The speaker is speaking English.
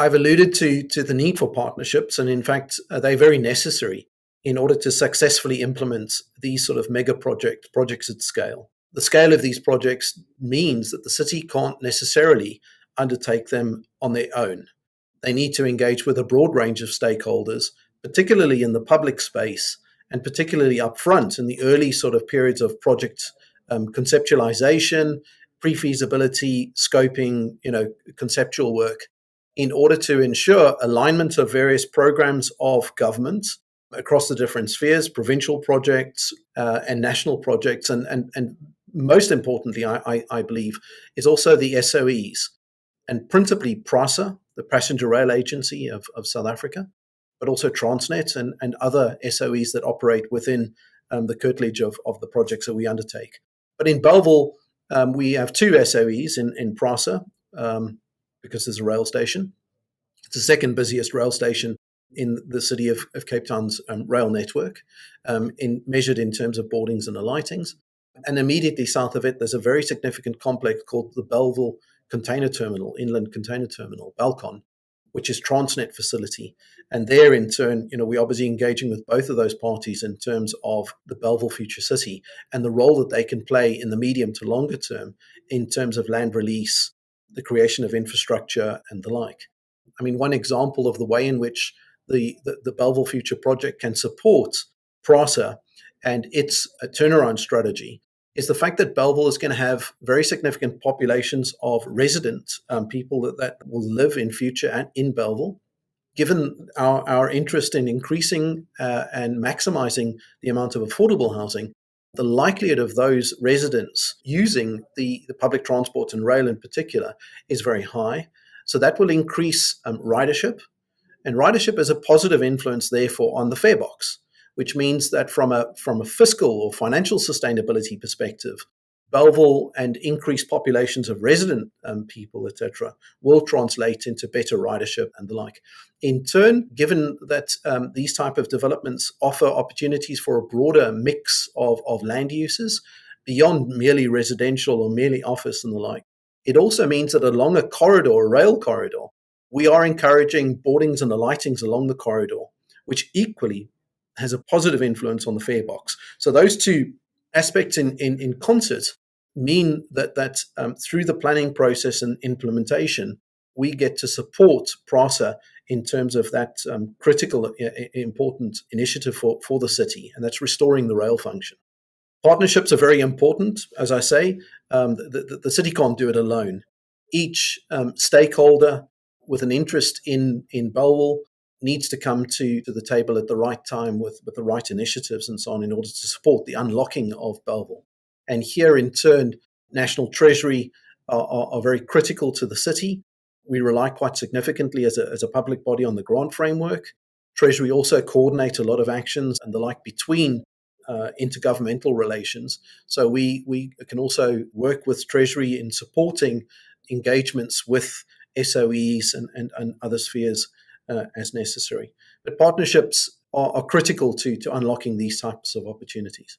I've alluded to the need for partnerships, and in fact, they're very necessary in order to successfully implement these sort of mega projects at scale. The scale of these projects means that the city can't necessarily undertake them on their own. They need to engage with a broad range of stakeholders, particularly in the public space, and particularly upfront in the early sort of periods of project conceptualization, pre-feasibility, scoping, conceptual work, in order to ensure alignment of various programs of government across the different spheres, provincial projects and national projects, and most importantly, I believe, is also the SOEs, and principally PRASA, the Passenger Rail Agency of South Africa, but also Transnet and other SOEs that operate within the curtilage of the projects that we undertake. But in Bellville, we have two SOEs in PRASA because there's a rail station. It's the second busiest rail station in the city of Cape Town's rail network, measured in terms of boardings and alightings. And immediately south of it, there's a very significant complex called the Bellville Container Terminal, Inland Container Terminal, Balcon, which is Transnet facility. And there, in turn, we're obviously engaging with both of those parties in terms of the Bellville Future City and the role that they can play in the medium to longer term in terms of land release, the creation of infrastructure, and the like. I mean, one example of the way in which the Bellville Future Project can support PRASA and its turnaround strategy is the fact that Bellville is going to have very significant populations of resident people that will live in future and in Bellville. Given our interest in increasing and maximizing the amount of affordable housing, the likelihood of those residents using the public transport and rail in particular is very high. So that will increase ridership. And ridership is a positive influence, therefore, on the fare box, which means that from a fiscal or financial sustainability perspective, Bellville and increased populations of resident people, etc., will translate into better ridership and the like. In turn, given that these type of developments offer opportunities for a broader mix of land uses beyond merely residential or merely office and the like, it also means that along a corridor, a rail corridor, we are encouraging boardings and alightings along the corridor, which equally has a positive influence on the fare box. So those two aspects in concert mean that through the planning process and implementation, we get to support PRASA in terms of that critical, important initiative for the city, and that's restoring the rail function. Partnerships are very important. As I say, the city can't do it alone. Each stakeholder with an interest in Bellville needs to come to the table at the right time with the right initiatives and so on in order to support the unlocking of Bellville. And here, in turn, National Treasury are very critical to the city. We rely quite significantly as a public body on the grant framework. Treasury also coordinate a lot of actions and the like between intergovernmental relations. So we can also work with Treasury in supporting engagements with SOEs and other spheres as necessary. But partnerships are critical to unlocking these types of opportunities.